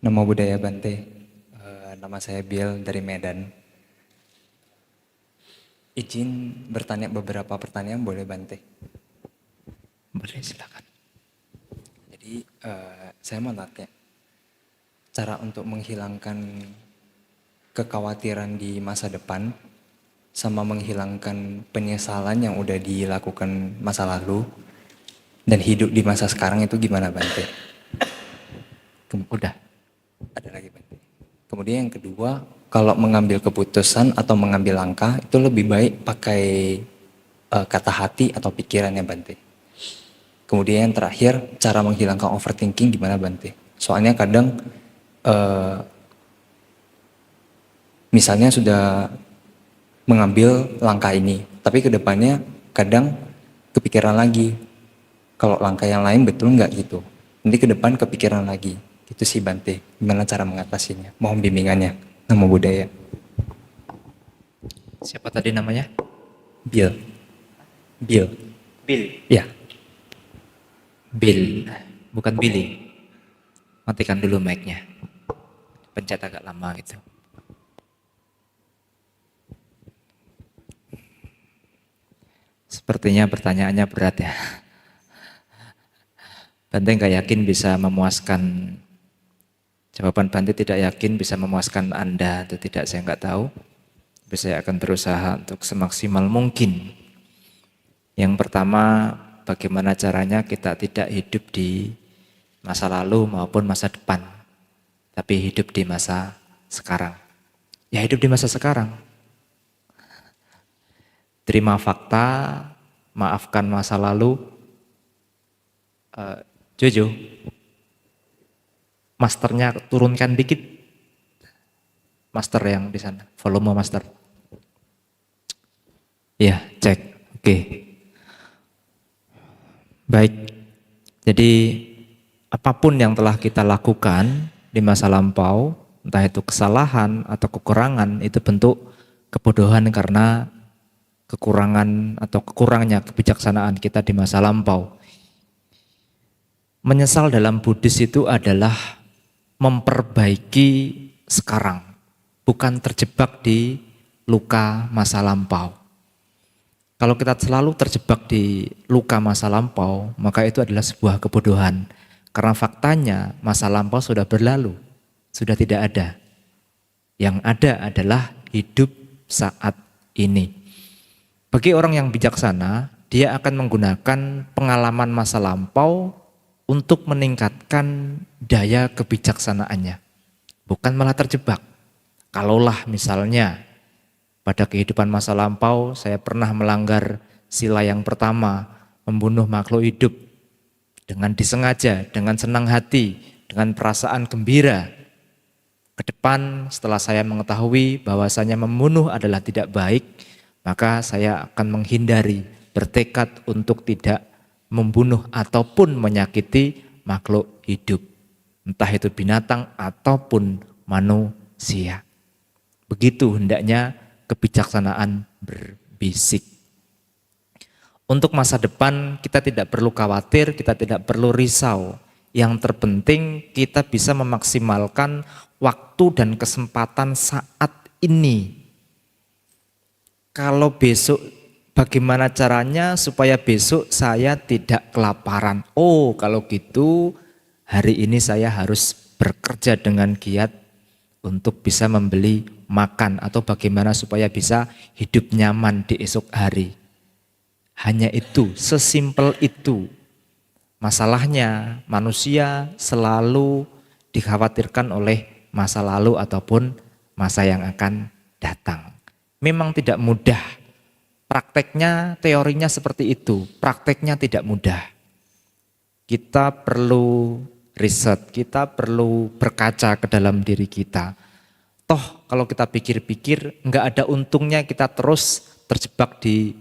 Namo Buddhaya Bante. Nama saya Bill dari Medan. Izin bertanya beberapa pertanyaan boleh Bante? Boleh, silakan. Jadi saya mau tanya, cara untuk menghilangkan kekhawatiran di masa depan sama menghilangkan penyesalan yang udah dilakukan masa lalu dan hidup di masa sekarang itu gimana Bante? Udah. Ada lagi Bante. Kemudian yang kedua, kalau mengambil keputusan atau mengambil langkah itu lebih baik pakai kata hati atau pikirannya Bante. Kemudian yang terakhir, cara menghilangkan overthinking gimana Bante? Soalnya kadang misalnya sudah mengambil langkah ini, tapi kedepannya kadang kepikiran lagi. Kalau langkah yang lain betul nggak gitu? Nanti ke depan kepikiran lagi. Gitu sih Bante. Gimana cara mengatasinya? Mohon bimbingannya. Namo Buddhaya. Siapa tadi namanya? Bill. Bill. Bill. Ya. Bill, bukan Billy. Matikan dulu mic-nya. Pencet agak lama gitu. Sepertinya pertanyaannya berat ya. Bante nggak yakin bisa memuaskan. Jawaban Bante tidak yakin bisa memuaskan Anda atau tidak, saya nggak tahu. Tapi saya akan berusaha untuk semaksimal mungkin. Yang pertama, bagaimana caranya kita tidak hidup di masa lalu maupun masa depan, tapi hidup di masa sekarang. Ya hidup di masa sekarang. Terima fakta, maafkan masa lalu. Jojo, masternya turunkan dikit. Master yang di sana, volume master. Ya, cek. Oke. Baik. Jadi apapun yang telah kita lakukan di masa lampau, entah itu kesalahan atau kekurangan, itu bentuk kebodohan karena kekurangan atau kekurangnya kebijaksanaan kita di masa lampau. Menyesal dalam Buddhis itu adalah memperbaiki sekarang, bukan terjebak di luka masa lampau. Kalau kita selalu terjebak di luka masa lampau, maka itu adalah sebuah kebodohan. Karena faktanya masa lampau sudah berlalu, sudah tidak ada. Yang ada adalah hidup saat ini. Bagi orang yang bijaksana, dia akan menggunakan pengalaman masa lampau untuk meningkatkan daya kebijaksanaannya. Bukan malah terjebak. Kalaulah misalnya pada kehidupan masa lampau saya pernah melanggar sila yang pertama, membunuh makhluk hidup dengan disengaja, dengan senang hati, dengan perasaan gembira. Ke depan setelah saya mengetahui bahwasanya membunuh adalah tidak baik, maka saya akan menghindari, bertekad untuk tidak membunuh ataupun menyakiti makhluk hidup. Entah itu binatang ataupun manusia. Begitu hendaknya kebijaksanaan berbisik. Untuk masa depan kita tidak perlu khawatir, kita tidak perlu risau. Yang terpenting kita bisa memaksimalkan waktu dan kesempatan saat ini. Kalau besok bagaimana caranya supaya besok saya tidak kelaparan? Oh, kalau gitu hari ini saya harus bekerja dengan giat untuk bisa membeli makan atau bagaimana supaya bisa hidup nyaman di esok hari. Hanya itu, sesimpel itu. Masalahnya manusia selalu dikhawatirkan oleh masa lalu ataupun masa yang akan datang. Memang tidak mudah. Prakteknya, teorinya seperti itu. Prakteknya tidak mudah. Kita perlu riset, kita perlu berkaca ke dalam diri kita. Toh kalau kita pikir-pikir enggak ada untungnya kita terus terjebak di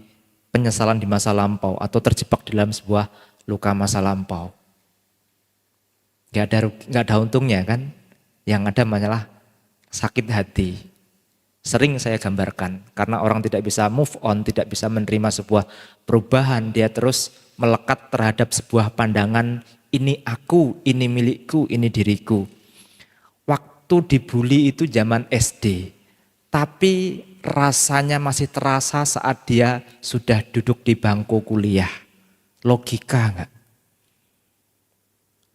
penyesalan di masa lampau atau terjebak dalam sebuah luka masa lampau. Enggak ada untungnya kan? Yang ada malah sakit hati. Sering saya gambarkan, karena orang tidak bisa move on, tidak bisa menerima sebuah perubahan, dia terus melekat terhadap sebuah pandangan, ini aku, ini milikku, ini diriku. waktu dibully itu zaman SD. Tapi rasanya masih terasa saat dia sudah duduk di bangku kuliah. Logika enggak?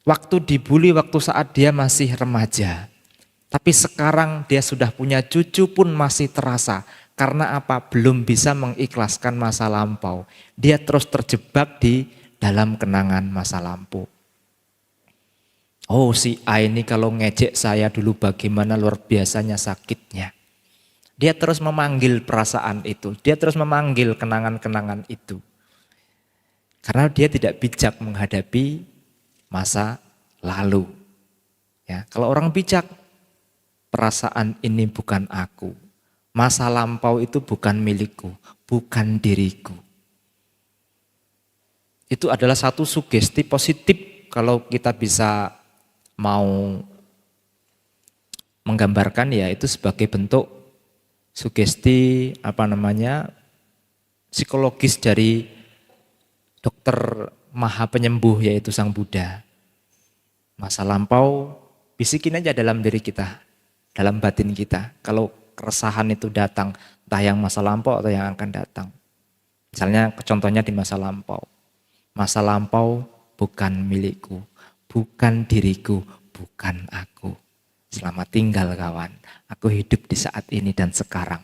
Waktu dibully waktu saat dia masih remaja. Tapi sekarang dia sudah punya cucu pun masih terasa. Karena apa? Belum bisa mengikhlaskan masa lampau. Dia terus terjebak di dalam kenangan masa lampau. Oh, si A ini kalau ngejek saya dulu bagaimana luar biasanya sakitnya. Dia terus memanggil perasaan itu. Dia terus memanggil kenangan-kenangan itu. Karena dia tidak bijak menghadapi masa lalu. Ya, kalau orang bijak, perasaan ini bukan aku. Masa lampau itu bukan milikku, bukan diriku. Itu adalah satu sugesti positif kalau kita bisa mau menggambarkan, ya itu sebagai bentuk sugesti psikologis dari dokter maha penyembuh yaitu Sang Buddha. Masa lampau bisikin aja dalam diri kita, dalam batin kita. Kalau keresahan itu datang, entah yang masa lampau atau yang akan datang. Misalnya contohnya di masa lampau. Masa lampau bukan milikku, bukan diriku, bukan aku. Selamat tinggal kawan, aku hidup di saat ini dan sekarang.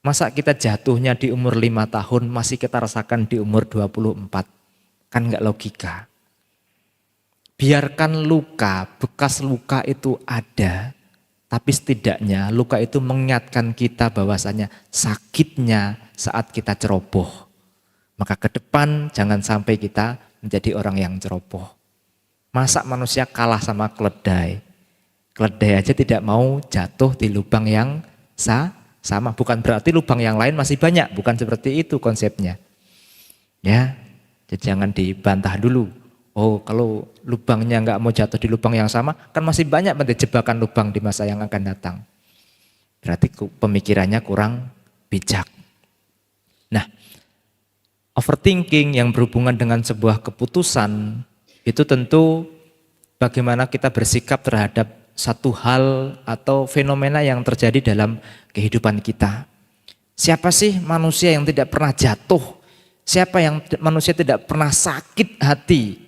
Masa kita jatuhnya di umur 5 tahun masih kita rasakan di umur 24? Kan enggak logika. Biarkan luka, bekas luka itu ada, tapi setidaknya luka itu mengingatkan kita bahwasanya sakitnya saat kita ceroboh. Maka ke depan jangan sampai kita menjadi orang yang ceroboh. Masa manusia kalah sama keledai? Keledai aja tidak mau jatuh di lubang yang sama. Bukan berarti lubang yang lain masih banyak. Bukan seperti itu konsepnya. Ya, jadi jangan dibantah dulu. Oh, kalau lubangnya nggak mau jatuh di lubang yang sama, kan masih banyak jebakan lubang di masa yang akan datang. Berarti pemikirannya kurang bijak. Nah, overthinking yang berhubungan dengan sebuah keputusan itu tentu bagaimana kita bersikap terhadap satu hal atau fenomena yang terjadi dalam kehidupan kita. Siapa sih manusia yang tidak pernah jatuh? Siapa yang manusia tidak pernah sakit hati?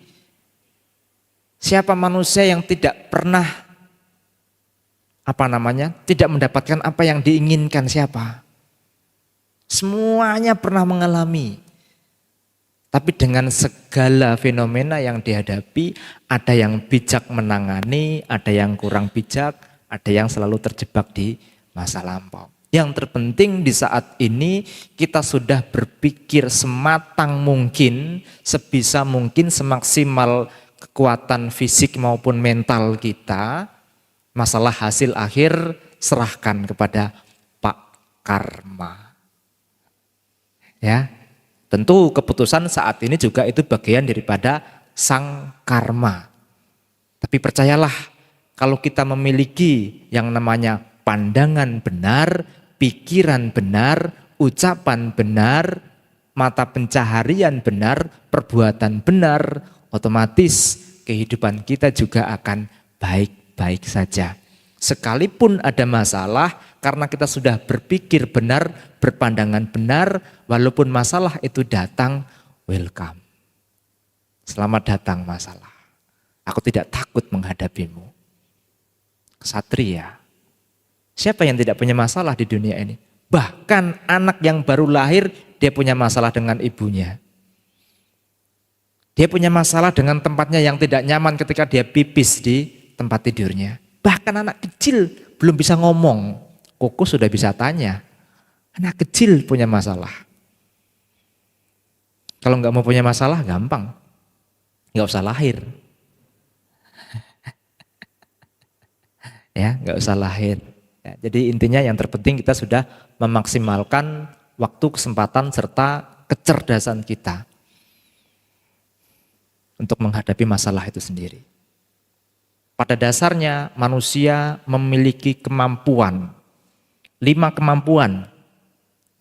Siapa manusia yang tidak pernah tidak mendapatkan apa yang diinginkan? Siapa? Semuanya pernah mengalami. Tapi dengan segala fenomena yang dihadapi, ada yang bijak menangani, ada yang kurang bijak, ada yang selalu terjebak di masa lampau. Yang terpenting di saat ini kita sudah berpikir sematang mungkin, sebisa mungkin, semaksimal kekuatan fisik maupun mental kita. Masalah hasil akhir serahkan kepada Pak Karma. Ya. Tentu keputusan saat ini juga itu bagian daripada sang karma. Tapi percayalah, kalau kita memiliki yang namanya pandangan benar, pikiran benar, ucapan benar, mata pencaharian benar, perbuatan benar, otomatis kehidupan kita juga akan baik-baik saja. Sekalipun ada masalah, karena kita sudah berpikir benar, berpandangan benar, walaupun masalah itu datang, welcome. Selamat datang masalah. Aku tidak takut menghadapimu. Ksatria. Siapa yang tidak punya masalah di dunia ini? Bahkan anak yang baru lahir, dia punya masalah dengan ibunya. Dia punya masalah dengan tempatnya yang tidak nyaman ketika dia pipis di tempat tidurnya. Bahkan anak kecil belum bisa ngomong, Koko sudah bisa tanya. Anak kecil punya masalah. Kalau nggak mau punya masalah gampang, nggak usah lahir. Ya, nggak usah lahir. Ya, jadi intinya yang terpenting kita sudah memaksimalkan waktu, kesempatan, serta kecerdasan kita untuk menghadapi masalah itu sendiri. Pada dasarnya manusia memiliki kemampuan, 5 kemampuan,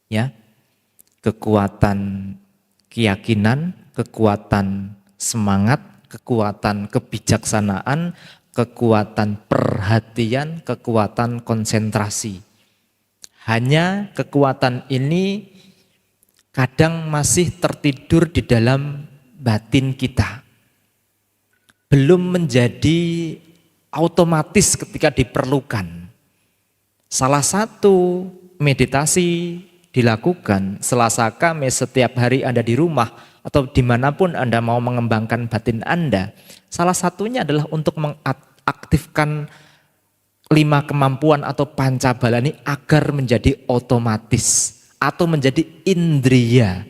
ya, kekuatan keyakinan, kekuatan semangat, kekuatan kebijaksanaan, kekuatan perhatian, kekuatan konsentrasi. Hanya kekuatan ini kadang masih tertidur di dalam batin kita. Belum menjadi otomatis ketika diperlukan. Salah satu meditasi dilakukan Selasa Kamis setiap hari Anda di rumah atau dimanapun Anda mau mengembangkan batin Anda. Salah satunya adalah untuk mengaktifkan 5 kemampuan atau pancabala ini agar menjadi otomatis atau menjadi indria.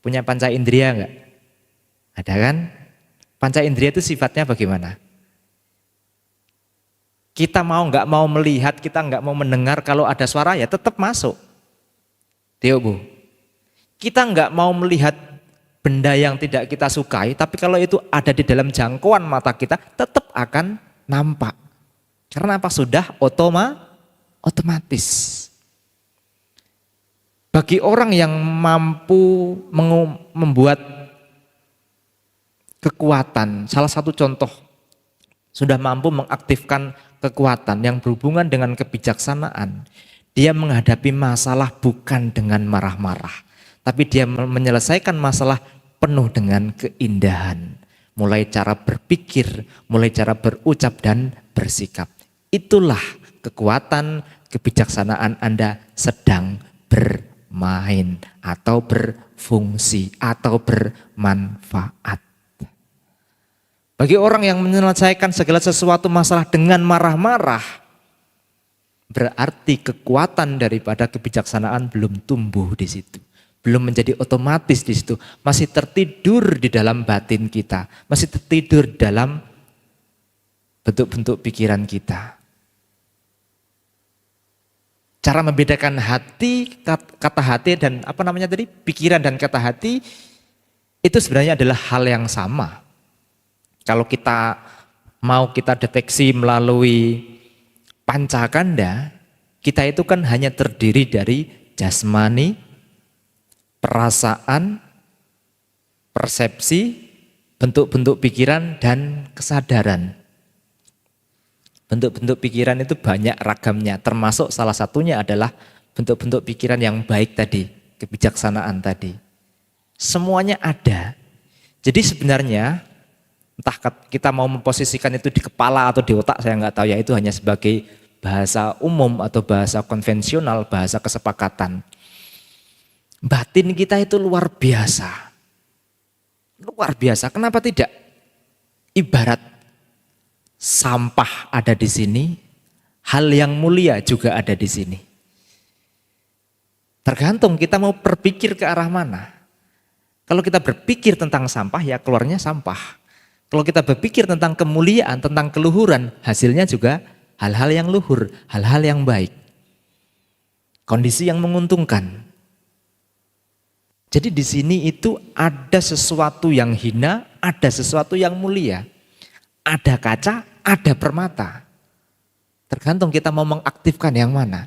Punya panca indria enggak? Ada kan? Panca indria itu sifatnya bagaimana? Kita mau nggak mau melihat, kita nggak mau mendengar, kalau ada suara ya tetap masuk. Tio Bu, kita nggak mau melihat benda yang tidak kita sukai, tapi kalau itu ada di dalam jangkauan mata kita, tetap akan nampak. Karena apa? Sudah otomatis. Bagi orang yang mampu membuat kekuatan, salah satu contoh, sudah mampu mengaktifkan kekuatan yang berhubungan dengan kebijaksanaan. Dia menghadapi masalah bukan dengan marah-marah, tapi dia menyelesaikan masalah penuh dengan keindahan. Mulai cara berpikir, mulai cara berucap dan bersikap. Itulah kekuatan kebijaksanaan Anda sedang bermain atau berfungsi atau bermanfaat. Bagi orang yang menyelesaikan segala sesuatu masalah dengan marah-marah, berarti kekuatan daripada kebijaksanaan belum tumbuh di situ. Belum menjadi otomatis di situ. Masih tertidur di dalam batin kita. Masih tertidur dalam bentuk-bentuk pikiran kita. Cara membedakan hati, kata hati dan pikiran dan kata hati, itu sebenarnya adalah hal yang sama. Kalau kita mau kita deteksi melalui pancakanda, kita itu kan hanya terdiri dari jasmani, perasaan, persepsi, bentuk-bentuk pikiran, dan kesadaran. Bentuk-bentuk pikiran itu banyak ragamnya, termasuk salah satunya adalah bentuk-bentuk pikiran yang baik tadi, kebijaksanaan tadi. Semuanya ada. Jadi sebenarnya entah kita mau memposisikan itu di kepala atau di otak, saya nggak tahu ya, itu hanya sebagai bahasa umum atau bahasa konvensional, bahasa kesepakatan. Batin kita itu luar biasa. Luar biasa, kenapa tidak? Ibarat sampah ada di sini, hal yang mulia juga ada di sini. Tergantung kita mau berpikir ke arah mana. Kalau kita berpikir tentang sampah, ya keluarnya sampah. Kalau kita berpikir tentang kemuliaan, tentang keluhuran, hasilnya juga hal-hal yang luhur, hal-hal yang baik. Kondisi yang menguntungkan. Jadi di sini itu ada sesuatu yang hina, ada sesuatu yang mulia. Ada kaca, ada permata. Tergantung kita mau mengaktifkan yang mana.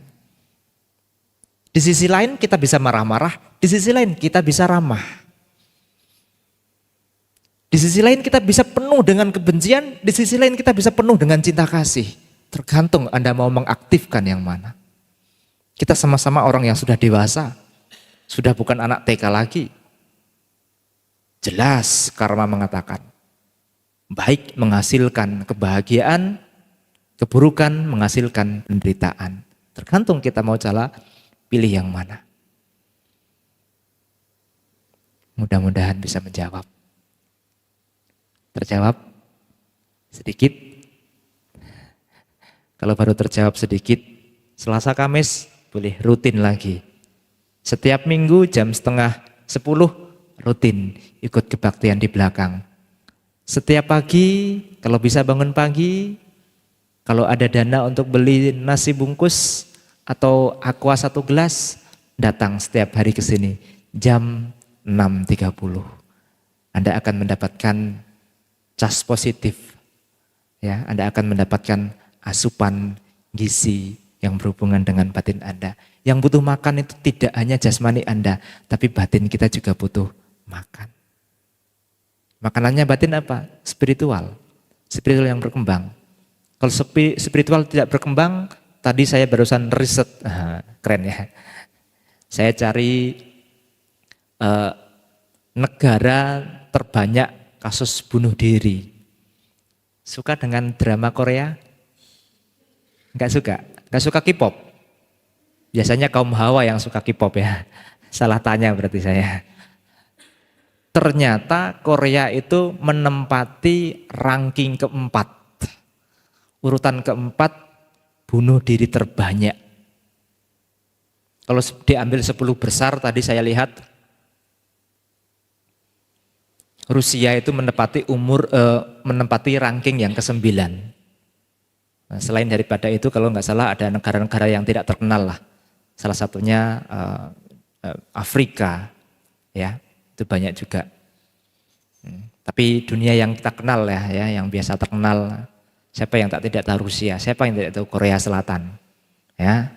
Di sisi lain kita bisa marah-marah, di sisi lain kita bisa ramah. Di sisi lain kita bisa penuh dengan kebencian, di sisi lain kita bisa penuh dengan cinta kasih. Tergantung Anda mau mengaktifkan yang mana. Kita sama-sama orang yang sudah dewasa, sudah bukan anak TK lagi. Jelas karma mengatakan, baik menghasilkan kebahagiaan, keburukan menghasilkan penderitaan. Tergantung kita mau pilih yang mana. Mudah-mudahan bisa menjawab. Terjawab sedikit. Kalau baru terjawab sedikit, Selasa Kamis boleh rutin lagi. Setiap minggu jam 9:30 rutin ikut kebaktian di belakang. Setiap pagi, kalau bisa bangun pagi, kalau ada dana untuk beli nasi bungkus atau aqua 1 gelas, datang setiap hari ke sini jam 6.30. Anda akan mendapatkan cas positif, ya, Anda akan mendapatkan asupan gizi yang berhubungan dengan batin Anda. Yang butuh makan itu tidak hanya jasmani Anda, tapi batin kita juga butuh makan. Makanannya batin apa? Spiritual. spiritual yang berkembang. Kalau spiritual tidak berkembang, tadi saya barusan riset, keren ya. Saya cari negara terbanyak kasus bunuh diri. Suka dengan drama Korea? Enggak suka? Enggak suka K-pop? Biasanya kaum Hawa yang suka K-pop ya. Salah tanya berarti saya. Ternyata Korea itu menempati ranking keempat. Urutan keempat bunuh diri terbanyak. Kalau diambil 10 besar tadi saya lihat Rusia itu menempati ranking yang ke-9. Nah, selain daripada itu kalau nggak salah ada negara-negara yang tidak terkenal lah. Salah satunya Afrika, ya itu banyak juga. Tapi dunia yang kita kenal ya, yang biasa terkenal. Siapa yang tidak tahu Rusia? Siapa yang tidak tahu Korea Selatan? Ya,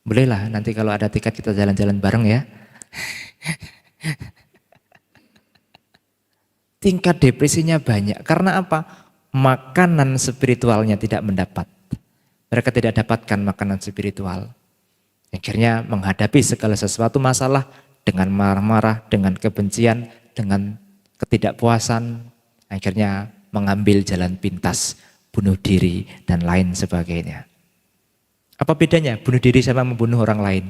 bolehlah nanti kalau ada tiket kita jalan-jalan bareng ya. Tingkat depresinya banyak. Karena apa? Makanan spiritualnya tidak mendapat. Mereka tidak dapatkan makanan spiritual. Akhirnya menghadapi segala sesuatu masalah dengan marah-marah, dengan kebencian, dengan ketidakpuasan. Akhirnya mengambil jalan pintas, bunuh diri, dan lain sebagainya. Apa bedanya bunuh diri sama membunuh orang lain?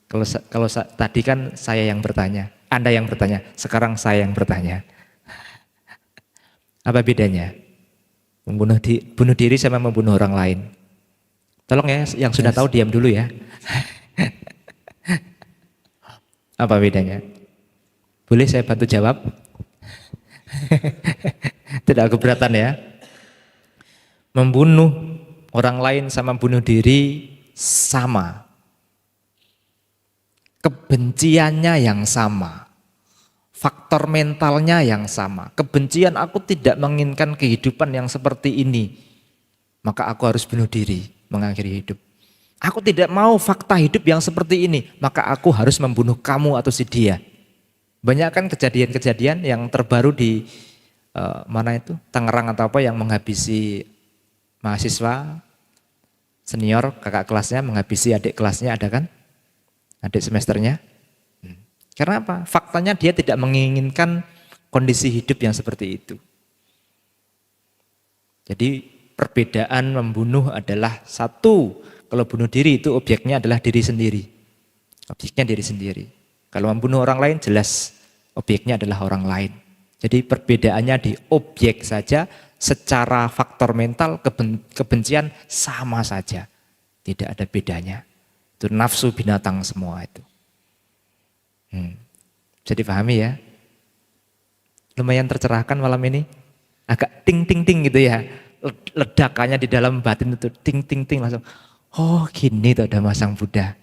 Kalau tadi kan saya yang bertanya, Anda yang bertanya, sekarang saya yang bertanya. Apa bedanya? Bunuh diri sama membunuh orang lain. Tolong ya, yang sudah tahu diam dulu ya. Apa bedanya? Boleh saya bantu jawab? Tidak keberatan ya. Membunuh orang lain sama bunuh diri sama. Kebenciannya yang sama. Faktor mentalnya yang sama. Kebencian, aku tidak menginginkan kehidupan yang seperti ini. Maka aku harus bunuh diri, mengakhiri hidup. Aku tidak mau fakta hidup yang seperti ini. Maka aku harus membunuh kamu atau si dia. Banyak kan kejadian-kejadian yang terbaru di mana itu? Tangerang atau apa yang menghabisi mahasiswa senior, kakak kelasnya menghabisi adik kelasnya, ada kan? Adik semesternya. Karena apa? Faktanya dia tidak menginginkan kondisi hidup yang seperti itu. Jadi perbedaan membunuh adalah satu, kalau bunuh diri itu objeknya adalah diri sendiri. Objeknya diri sendiri. Kalau membunuh orang lain jelas objeknya adalah orang lain. Jadi perbedaannya di objek saja, secara faktor mental kebencian sama saja. Tidak ada bedanya. Itu nafsu binatang semua itu. Bisa dipahami ya? Lumayan tercerahkan malam ini. Agak ting ting ting gitu ya. Ledakannya di dalam batin itu ting ting ting langsung. Oh gini tuh ada masang Buddha.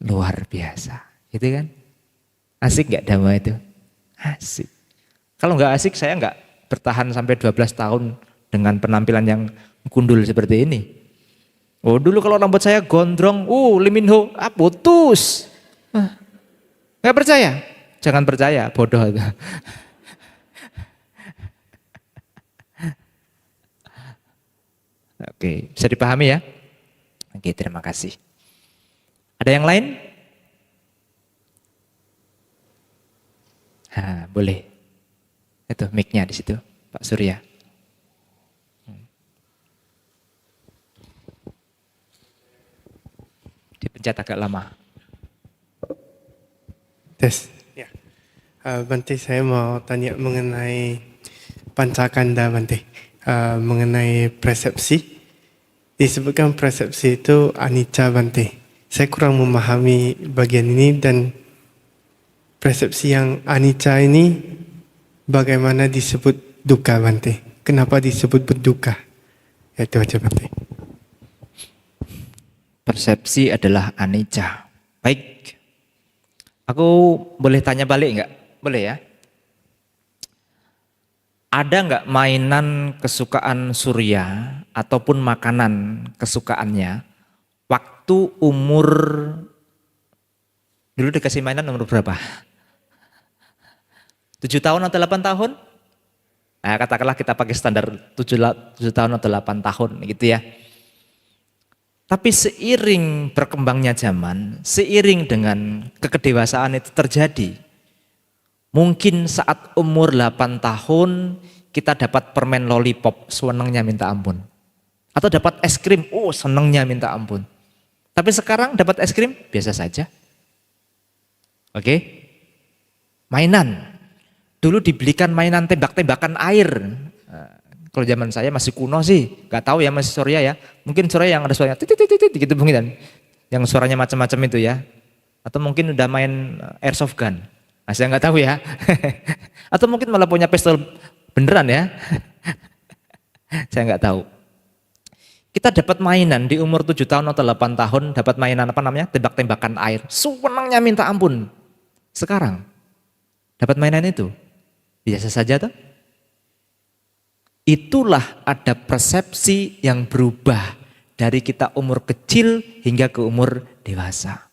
Luar biasa. Gitu kan? Asik gak dhamma itu? Asik. Kalau gak asik saya gak bertahan sampai 12 tahun dengan penampilan yang gundul seperti ini. Oh dulu kalau rambut saya gondrong, Lee Min Ho, putus. Gak percaya? Jangan percaya, bodoh itu. Oke, bisa dipahami ya? Oke, terima kasih. Ada yang lain? Boleh. Itu mic-nya di situ, Pak Surya. Dipencet agak lama. Tes. Ya. Bante, saya mau tanya mengenai pancakanda Bante. Mengenai persepsi. Disebutkan persepsi itu anicca Bante. Saya kurang memahami bagian ini dan persepsi yang anicca ini bagaimana disebut dukkha Bante? Kenapa disebut berduka? Itu aja Bante. Persepsi adalah anicca. Baik. Aku boleh tanya balik enggak? Boleh ya? Ada enggak mainan kesukaan Surya ataupun makanan kesukaannya waktu umur, dulu dikasih mainan umur berapa? 7 tahun atau 8 tahun? Nah, katakanlah kita pakai standar 7 tahun atau 8 tahun gitu ya. Tapi seiring berkembangnya zaman, seiring dengan kekedewasaan itu terjadi, mungkin saat umur 8 tahun kita dapat permen lollipop, senangnya minta ampun. Atau dapat es krim, oh senangnya minta ampun. Tapi sekarang dapat es krim, biasa saja. Oke? Mainan. Dulu dibelikan mainan tembak-tembakan air. Kalau zaman saya masih kuno sih, nggak tahu ya masih Surya ya. Mungkin Surya yang ada suaranya titit titit gitu mungkin, yang suaranya macam-macam itu ya. Atau mungkin udah main airsoft gun. Nah, saya nggak tahu ya. Atau mungkin malah punya pistol beneran ya. Saya nggak tahu. Kita dapat mainan di umur 7 tahun atau 8 tahun, dapat mainan apa namanya? Tembak-tembakan air. Senangnya minta ampun. Sekarang dapat mainan itu biasa saja tuh. Itulah ada persepsi yang berubah dari kita umur kecil hingga ke umur dewasa.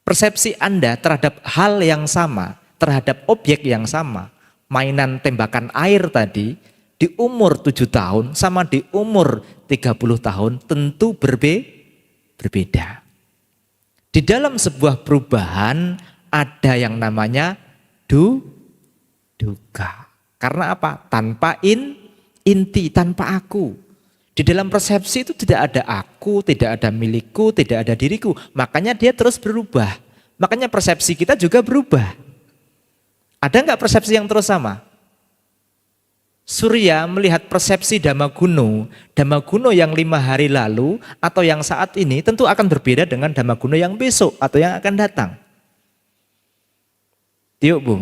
Persepsi Anda terhadap hal yang sama, terhadap objek yang sama, mainan tembakan air tadi, di umur 7 tahun sama di umur 30 tahun tentu berbeda. Di dalam sebuah perubahan ada yang namanya duka. Karena apa? Tanpa inti, tanpa aku. Di dalam persepsi itu tidak ada aku, tidak ada milikku, tidak ada diriku. Makanya dia terus berubah. Makanya persepsi kita juga berubah. Ada nggak persepsi yang terus sama? Surya melihat persepsi Dhammaguno yang 5 hari lalu atau yang saat ini tentu akan berbeda dengan Dhammaguno yang besok atau yang akan datang. Yuk Bu.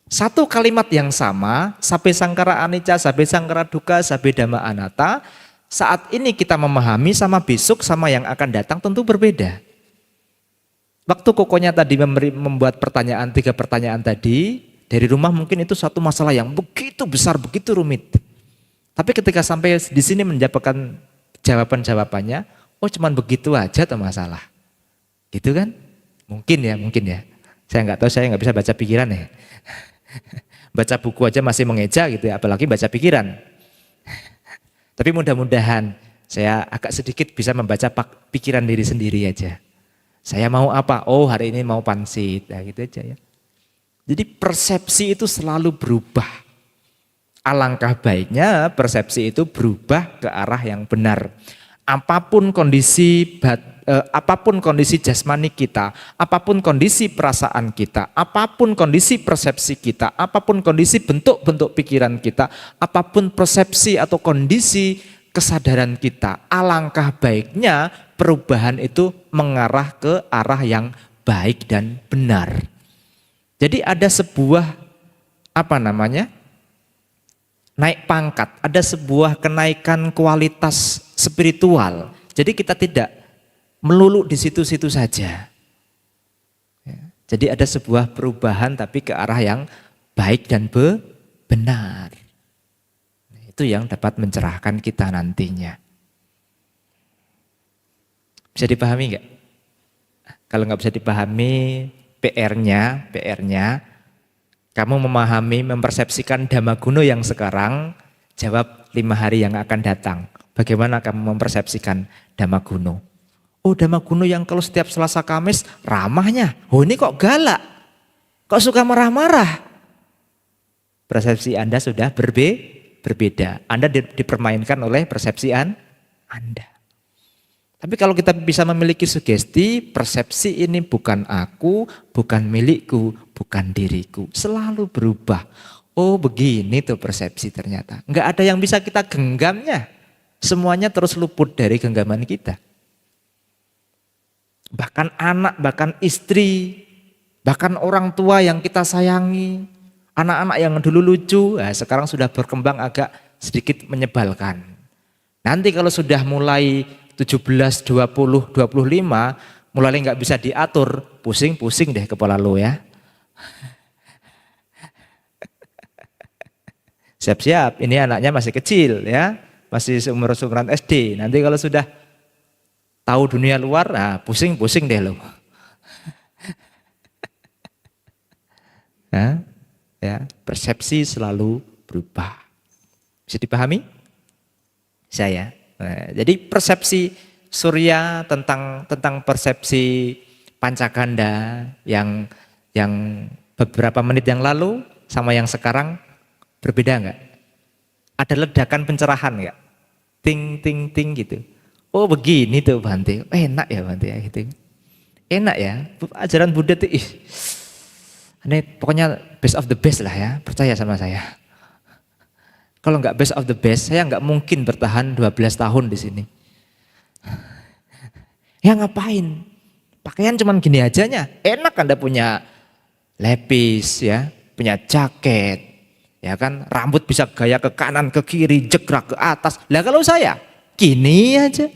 Satu kalimat yang sama, sabe sangkara anicca, sabe sangkara dukkha, sabe dhamma anatta, saat ini kita memahami sama besok sama yang akan datang tentu berbeda. Waktu kokonya tadi membuat pertanyaan, 3 pertanyaan tadi, dari rumah mungkin itu suatu masalah yang begitu besar, begitu rumit. Tapi ketika sampai di sini mendapatkan jawaban-jawabannya, oh cuman begitu aja tuh masalah. Gitu kan? Mungkin ya. Saya nggak tahu, saya nggak bisa baca pikiran ya. Baca buku aja masih mengeja gitu ya, apalagi baca pikiran. Tapi mudah-mudahan saya agak sedikit bisa membaca pikiran diri sendiri aja. Saya mau apa? Oh hari ini mau pansit, nah, gitu aja ya. Jadi persepsi itu selalu berubah. Alangkah baiknya persepsi itu berubah ke arah yang benar. Apapun kondisi jasmani kita, apapun kondisi perasaan kita, apapun kondisi persepsi kita, apapun kondisi bentuk-bentuk pikiran kita, apapun persepsi atau kondisi kesadaran kita, alangkah baiknya perubahan itu mengarah ke arah yang baik dan benar. Jadi ada sebuah naik pangkat, ada sebuah kenaikan kualitas spiritual. Jadi kita tidak melulu di situ-situ saja. Ya. Jadi ada sebuah perubahan tapi ke arah yang baik dan benar. Itu yang dapat mencerahkan kita nantinya. Bisa dipahami enggak? Kalau nggak bisa dipahami, PR-nya kamu memahami, mempersepsikan Dhammaguno yang sekarang, jawab 5 hari yang akan datang. Bagaimana kamu mempersepsikan Dhammaguno? Oh Dhammaguno yang kalau setiap Selasa Kamis ramahnya. Oh ini kok galak? Kok suka marah-marah? Persepsi Anda sudah berbeda. Anda dipermainkan oleh persepsi Anda. Tapi kalau kita bisa memiliki sugesti, persepsi ini bukan aku, bukan milikku, bukan diriku. Selalu berubah. Oh begini tuh persepsi ternyata. Enggak ada yang bisa kita genggamnya. Semuanya terus luput dari genggaman kita. Bahkan anak, bahkan istri, bahkan orang tua yang kita sayangi. Anak-anak yang dulu lucu, sekarang sudah berkembang agak sedikit menyebalkan. Nanti kalau sudah mulai 17, 20, 25, mulai nggak bisa diatur, pusing-pusing deh kepala lo ya. Siap-siap, ini anaknya masih kecil ya, masih seumuran SD. Nanti kalau sudah tahu dunia luar, pusing-pusing deh lo. Ya, persepsi selalu berubah. Bisa dipahami? Saya. Nah, jadi persepsi Surya tentang persepsi pancaganda yang beberapa menit yang lalu sama yang sekarang berbeda enggak? Ada ledakan pencerahan enggak? Ting ting ting gitu. Oh begini tuh Bante. Enak ya Bante ya gitu. Enak ya. Ajaran Buddha tuh ini pokoknya best of the best lah ya. Percaya sama saya. Kalau nggak best of the best, saya nggak mungkin bertahan 12 tahun di sini. Ya ngapain? Pakaian cuman gini ajanya. Enak Anda punya lepis ya, punya jaket. Ya kan, rambut bisa gaya ke kanan, ke kiri, jegrak ke atas. Lah kalau saya gini aja.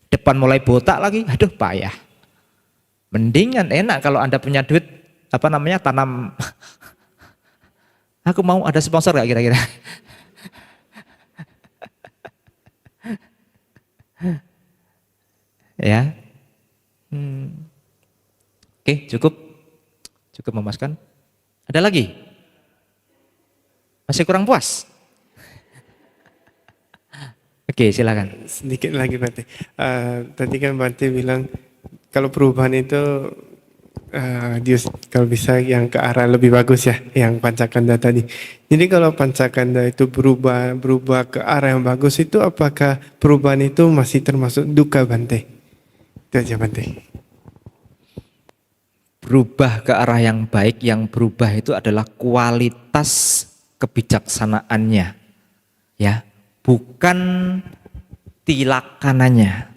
Depan mulai botak lagi, aduh payah. Mendingan enak kalau Anda punya duit tanam. Aku mau ada sponsor gak kira-kira? Ya. Oke, cukup. Cukup memuaskan. Ada lagi? Masih kurang puas? Oke, silakan. Sedikit lagi Bante. Tadi kan Bante bilang kalau perubahan itu kalau bisa yang ke arah lebih bagus ya, yang pancakanda tadi. Jadi kalau pancakanda itu berubah ke arah yang bagus itu, apakah perubahan itu masih termasuk duka Bante? Itu aja Bante. Berubah ke arah yang baik, yang berubah itu adalah kualitas kebijaksanaannya. Ya, bukan tilakananya.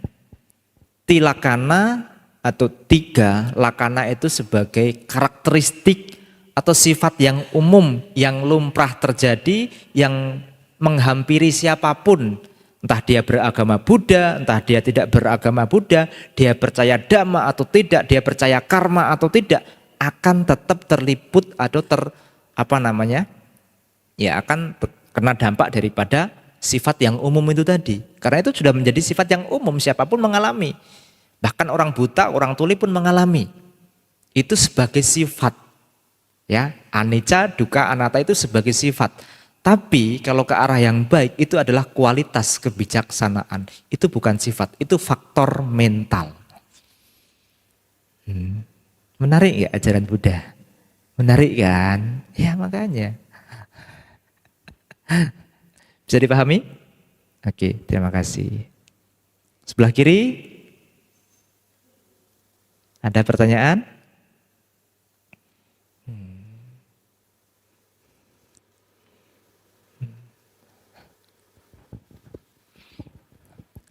Tilakana atau tiga, lakana itu sebagai karakteristik atau sifat yang umum, yang lumrah terjadi, yang menghampiri siapapun. Entah dia beragama Buddha, entah dia tidak beragama Buddha, dia percaya dhamma atau tidak, dia percaya karma atau tidak, akan tetap terliput atau akan kena dampak daripada sifat yang umum itu tadi. Karena itu sudah menjadi sifat yang umum, siapapun mengalami. Bahkan orang buta, orang tuli pun mengalami. Itu sebagai sifat. Ya, anicca, dukkha, anatta itu sebagai sifat. Tapi kalau ke arah yang baik itu adalah kualitas kebijaksanaan. Itu bukan sifat, itu faktor mental. Menarik ya ajaran Buddha? Menarik kan? Ya makanya. Bisa dipahami? Oke, terima kasih. Sebelah kiri. Ada pertanyaan?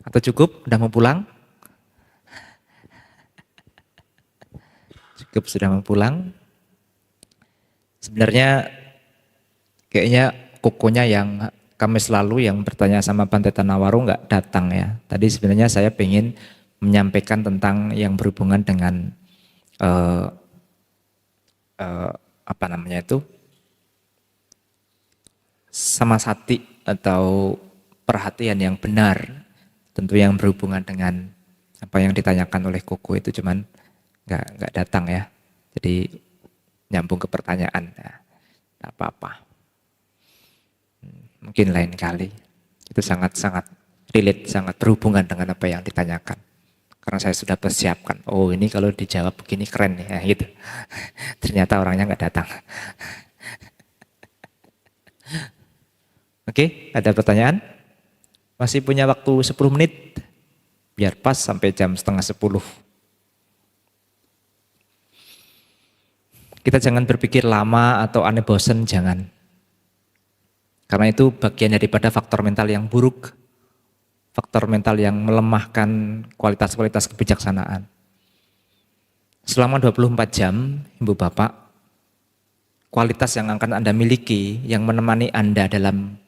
Atau cukup? Udah mau pulang? Cukup sudah mau pulang? Sebenarnya kayaknya kokonya yang Kamis lalu yang bertanya sama Bante Tanawaru nggak datang ya. Tadi sebenarnya saya pengen menyampaikan tentang yang berhubungan dengan samasati atau perhatian yang benar, tentu yang berhubungan dengan apa yang ditanyakan oleh Koko itu, cuman nggak datang ya. Jadi nyambung ke pertanyaan, nah, nggak apa-apa. Mungkin lain kali. Itu sangat-sangat relate, sangat berhubungan dengan apa yang ditanyakan. Karena saya sudah persiapkan, oh ini kalau dijawab begini keren ya gitu. Ternyata orangnya nggak datang. Oke, ada pertanyaan? Masih punya waktu 10 menit, biar pas sampai jam 9:30. Kita jangan berpikir lama atau aneh bosen, jangan. Karena itu bagian daripada faktor mental yang buruk. Faktor mental yang melemahkan kualitas-kualitas kebijaksanaan. Selama 24 jam, Ibu Bapak, kualitas yang akan Anda miliki, yang menemani Anda dalam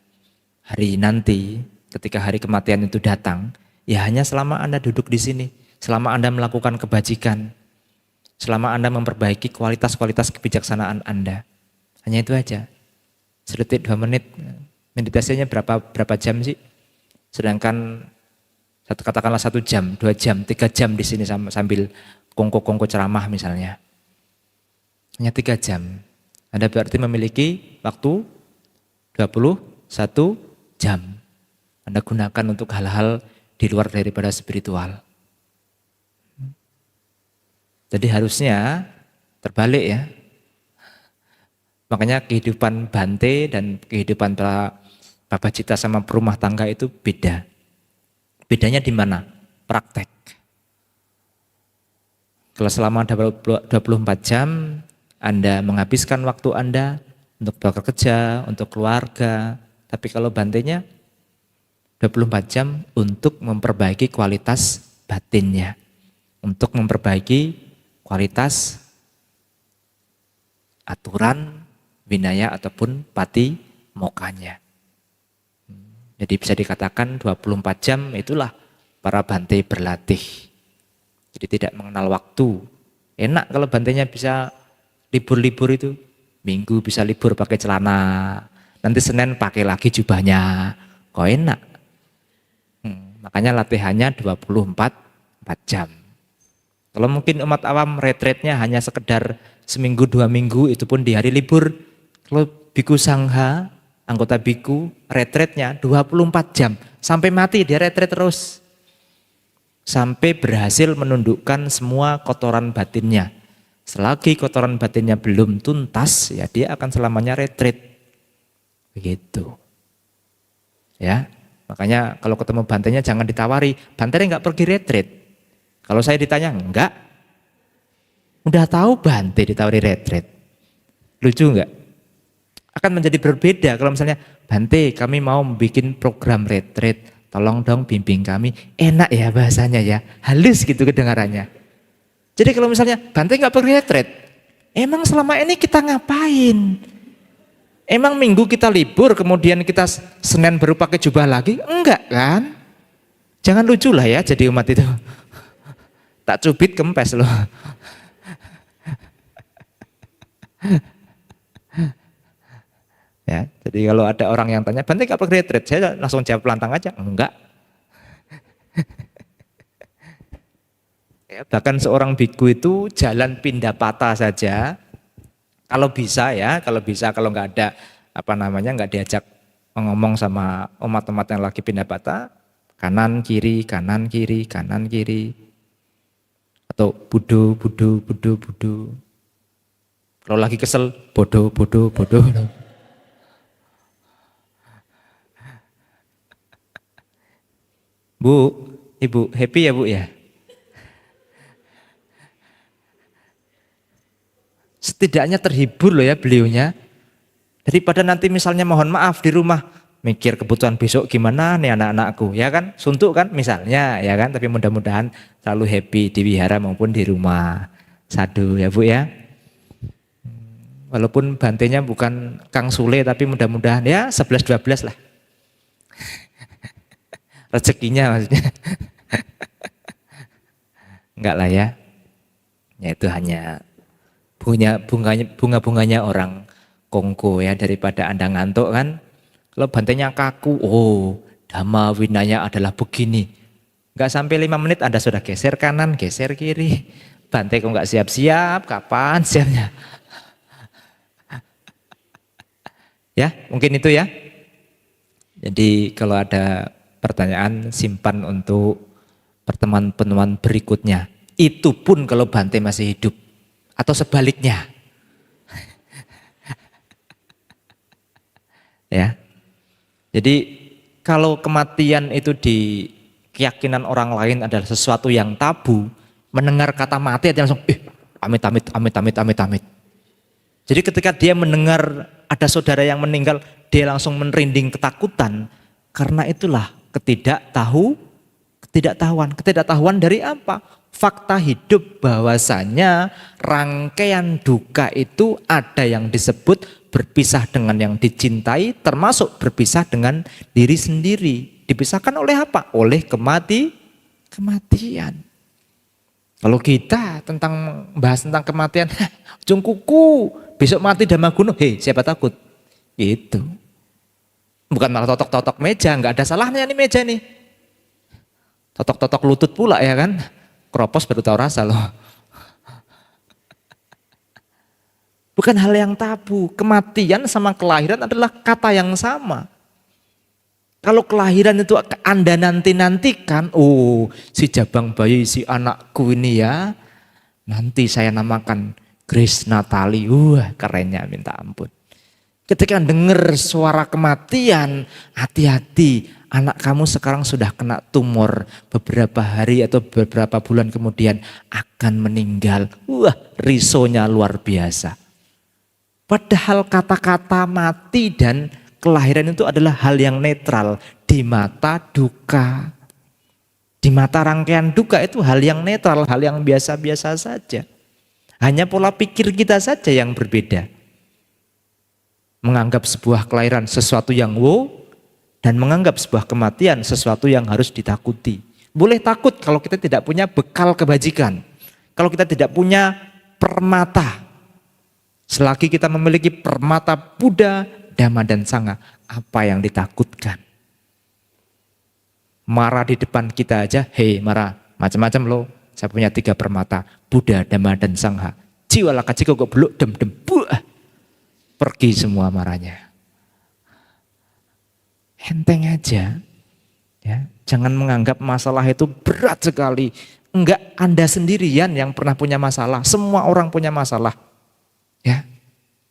hari nanti, ketika hari kematian itu datang, ya hanya selama Anda duduk di sini, selama Anda melakukan kebajikan, selama Anda memperbaiki kualitas-kualitas kebijaksanaan Anda. Hanya itu aja. Sedetik 2 menit, meditasinya berapa jam sih? Sedangkan katakanlah 1 jam, 2 jam, 3 jam di sini sambil kongko-kongko ceramah misalnya. Hanya 3 jam. Anda berarti memiliki waktu 21 jam. Anda gunakan untuk hal-hal di luar daripada spiritual. Jadi harusnya terbalik ya. Makanya kehidupan Bante dan kehidupan Bapak Cita sama perumah tangga itu beda. Bedanya di mana? Praktek. Kalau selama 24 jam Anda menghabiskan waktu Anda untuk bekerja, untuk keluarga. Tapi kalau Bantenya 24 jam untuk memperbaiki kualitas batinnya. Untuk memperbaiki kualitas aturan, winaya ataupun pati mokanya. Jadi bisa dikatakan 24 jam itulah para Bante berlatih. Jadi tidak mengenal waktu. Enak kalau Bantenya bisa libur-libur itu. Minggu bisa libur pakai celana. Nanti Senin pakai lagi jubahnya. Kok enak. Makanya latihannya 24 jam. Kalau mungkin umat awam retretnya hanya sekedar seminggu 2 minggu itu pun di hari libur. Kalau biku sangha, anggota biku retretnya 24 jam. Sampai mati dia retret terus. Sampai berhasil menundukkan semua kotoran batinnya. Selagi kotoran batinnya belum tuntas, ya dia akan selamanya retret. Begitu. Ya, makanya kalau ketemu Bantenya jangan ditawari, Bantenya nggak pergi retret. Kalau saya ditanya, enggak. Udah tahu Bante ditawari retret. Lucu enggak? Akan menjadi berbeda kalau misalnya, Bante kami mau bikin program retret. Tolong dong bimbing kami. Enak ya bahasanya ya. Halus gitu kedengarannya. Jadi kalau misalnya, Bante nggak pergi retret. Emang selama ini kita ngapain? Emang minggu kita libur, kemudian kita Senin baru pakai jubah lagi? Enggak kan? Jangan lucu lah ya jadi umat itu. Tak cubit kempes loh. Ya, jadi kalau ada orang yang tanya, Bante nggak pergi retret? Saya langsung jawab lantang aja, enggak. Ya, bahkan seorang biku itu jalan pindah patah saja. Kalau bisa ya, kalau nggak ada nggak diajak ngomong sama umat-umat yang lagi pindah patah, kanan kiri, kanan kiri, kanan kiri. Atau budo. Kalau lagi kesel, bodoh. Bu, Ibu, happy ya Bu ya? Setidaknya terhibur loh ya beliaunya. Daripada nanti misalnya mohon maaf di rumah, mikir kebutuhan besok gimana nih anak-anakku, ya kan? Suntuk kan misalnya, ya kan? Tapi mudah-mudahan selalu happy di wihara maupun di rumah. Sadu ya Bu ya. Walaupun Bantenya bukan Kang Sule, tapi mudah-mudahan ya 11-12 lah. Rezekinya maksudnya. Enggak lah ya. Ya itu hanya bunga-bunganya orang kongko ya, daripada Anda ngantuk kan. Kalau Bantenya kaku, oh Dhamma winaya adalah begini. Enggak sampai 5 menit Anda sudah geser kanan, geser kiri. Bante kok enggak siap-siap, kapan siapnya? Ya, mungkin itu ya. Jadi kalau ada pertanyaan simpan untuk pertemuan-pertemuan berikutnya. Itu pun kalau Bante masih hidup. Atau sebaliknya. Ya. Jadi kalau kematian itu di keyakinan orang lain adalah sesuatu yang tabu, mendengar kata mati aja langsung amit. Jadi ketika dia mendengar ada saudara yang meninggal, dia langsung merinding ketakutan. Karena itulah ketidaktahuan dari apa? Fakta hidup bahwasanya rangkaian duka itu ada yang disebut berpisah dengan yang dicintai, termasuk berpisah dengan diri sendiri. Dipisahkan oleh apa? Oleh kematian. Kalau kita bahas tentang kematian, ujung kuku, besok mati Dhamma Gunung, siapa takut? Itu. Bukan malah totok-totok meja, nggak ada salahnya nih meja nih. Totok-totok lutut pula ya kan? Keropos baru tahu rasa loh. Bukan hal yang tabu. Kematian sama kelahiran adalah kata yang sama. Kalau kelahiran itu Anda nanti-nantikan, oh si jabang bayi, si anakku ini ya, nanti saya namakan Grace Natali. Wah kerennya minta ampun. Ketika dengar suara kematian, hati-hati. Anak kamu sekarang sudah kena tumor, beberapa hari atau beberapa bulan kemudian akan meninggal. Wah risonya luar biasa. Padahal kata-kata mati dan kelahiran itu adalah hal yang netral di mata duka. Di mata rangkaian duka itu hal yang netral, hal yang biasa-biasa saja. Hanya pola pikir kita saja yang berbeda. Menganggap sebuah kelahiran sesuatu yang wow, dan menganggap sebuah kematian sesuatu yang harus ditakuti. Boleh takut kalau kita tidak punya bekal kebajikan. Kalau kita tidak punya permata. Selagi kita memiliki permata Buddha, Dhamma dan Sangha, apa yang ditakutkan? Marah di depan kita aja, hei marah, macam-macam loh. Saya punya 3 permata, Buddha, Dhamma dan Sangha. Jiwa laka jika kok beluk dem-dem, buah. Pergi semua marahnya. Enteng aja, ya. Jangan menganggap masalah itu berat sekali. Enggak Anda sendirian yang pernah punya masalah, semua orang punya masalah. Ya,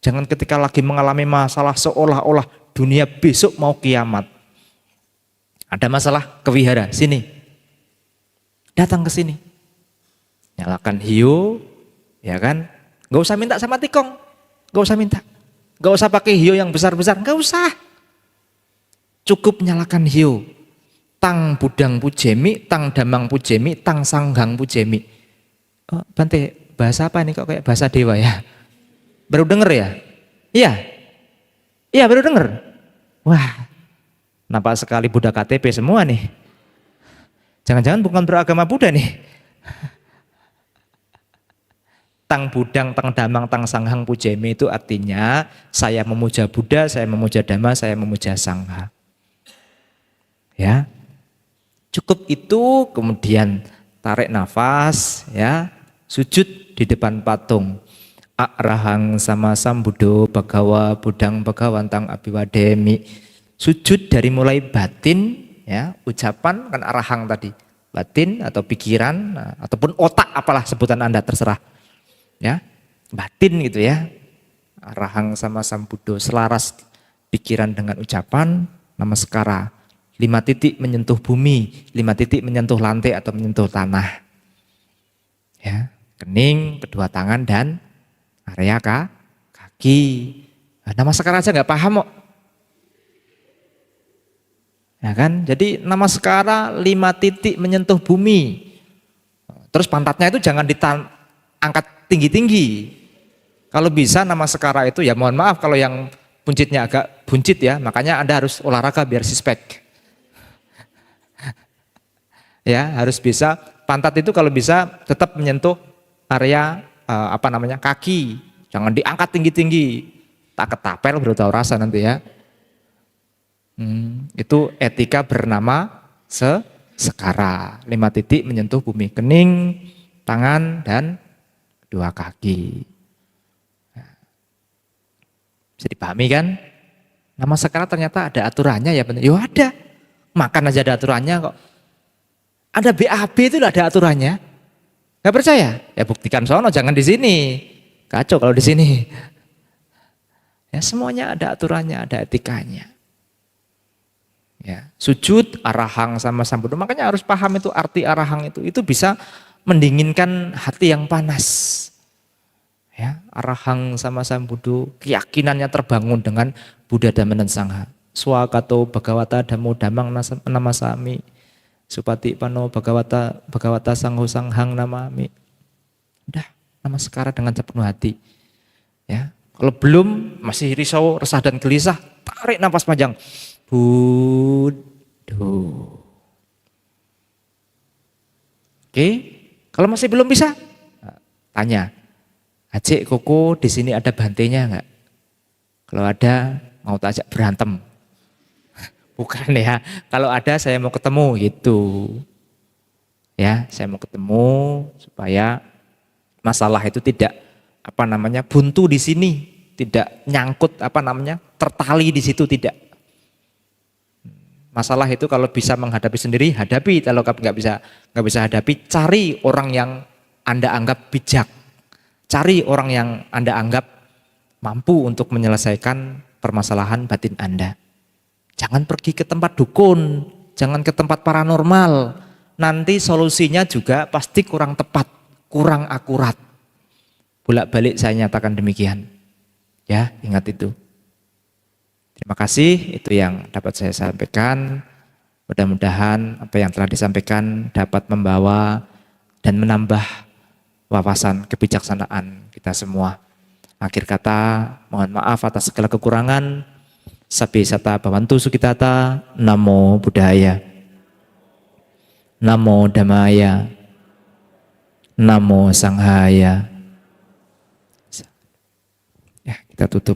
jangan ketika lagi mengalami masalah seolah-olah dunia besok mau kiamat. Ada masalah ke wihara, sini. Datang ke sini. Nyalakan hiyo, ya kan? Gak usah minta sama tikong, gak usah minta. Gak usah pakai hiyo yang besar-besar, gak usah. Cukup nyalakan hiyo. Tang budang pujemi, tang damang pujemi, tang sanggang pujemi. Oh, Bante, bahasa apa ini kok kayak bahasa dewa ya? Baru denger ya? Iya. Iya baru denger. Wah, nampak sekali Buddha KTP semua nih. Jangan-jangan bukan beragama Buddha nih. Tang budang, tang damang, tang sanghang pujemi itu artinya saya memuja Buddha, saya memuja Dhamma, saya memuja Sangha. Ya, cukup itu, kemudian tarik nafas, ya, sujud di depan patung. Arahang sama sambudo bagawa budang bagawantang abiwademi. Sujud dari mulai batin, ya, ucapan kan arahang tadi, batin atau pikiran, nah, ataupun otak apalah sebutan Anda terserah, ya, batin gitu ya. Arahang sama sambudo selaras pikiran dengan ucapan, namaskara. 5 titik menyentuh bumi, 5 titik menyentuh lantai atau menyentuh tanah. Ya, kening, kedua tangan dan area kaki. Nah, namaskara aja nggak paham kok. Ya kan? Jadi namaskara 5 titik menyentuh bumi. Terus pantatnya itu jangan angkat tinggi-tinggi. Kalau bisa namaskara itu ya mohon maaf kalau yang buncitnya agak buncit ya, makanya Anda harus olahraga biar sispek. Ya, harus bisa pantat itu kalau bisa tetap menyentuh area kaki. Jangan diangkat tinggi-tinggi. Tak ketapel baru tahu rasa nanti ya. Itu etika bernama sekara. 5 titik menyentuh bumi, kening, tangan dan kedua kaki. Bisa dipahami kan? Nama sekara ternyata ada aturannya ya benar. Yo ada. Makan aja ada aturannya kok. Ada BAB itu ada aturannya. Gak percaya? Ya buktikan sono, jangan di sini. Kacau kalau di sini. Ya semuanya ada aturannya, ada etikanya. Ya, sujud, arahang sama sambudo. Makanya harus paham itu arti arahang itu. Itu bisa mendinginkan hati yang panas. Ya, arahang sama sambudo, keyakinannya terbangun dengan Buddha Dhamma dan Sangha. Swakato Bhagavata Dhammo Dhammang Namasami. Supati Pano Bhagavata Sangho Sanghang Namami. Udah, namaskara dengan sepenuh hati. Ya, kalau belum masih risau, resah dan gelisah, tarik nafas panjang. Buddho. Oke, kalau masih belum bisa, tanya. Acik Koko di sini ada bantenya enggak? Kalau ada, mau tak ajak berantem. Bukan ya, kalau ada saya mau ketemu gitu. Ya, saya mau ketemu supaya masalah itu tidak buntu di sini, tidak nyangkut tertali di situ, tidak. Masalah itu kalau bisa menghadapi sendiri, hadapi. Kalau nggak bisa hadapi, cari orang yang Anda anggap bijak. Cari orang yang Anda anggap mampu untuk menyelesaikan permasalahan batin Anda. Jangan pergi ke tempat dukun, jangan ke tempat paranormal. Nanti solusinya juga pasti kurang tepat, kurang akurat. Bolak-balik saya nyatakan demikian. Ya, ingat itu. Terima kasih, itu yang dapat saya sampaikan. Mudah-mudahan apa yang telah disampaikan dapat membawa dan menambah wawasan kebijaksanaan kita semua. Akhir kata, mohon maaf atas segala kekurangan. Sabi sata bawantu sukitata, namo buddhaya, namo dhammaya, namo sanghaya. Ya, kita tutup.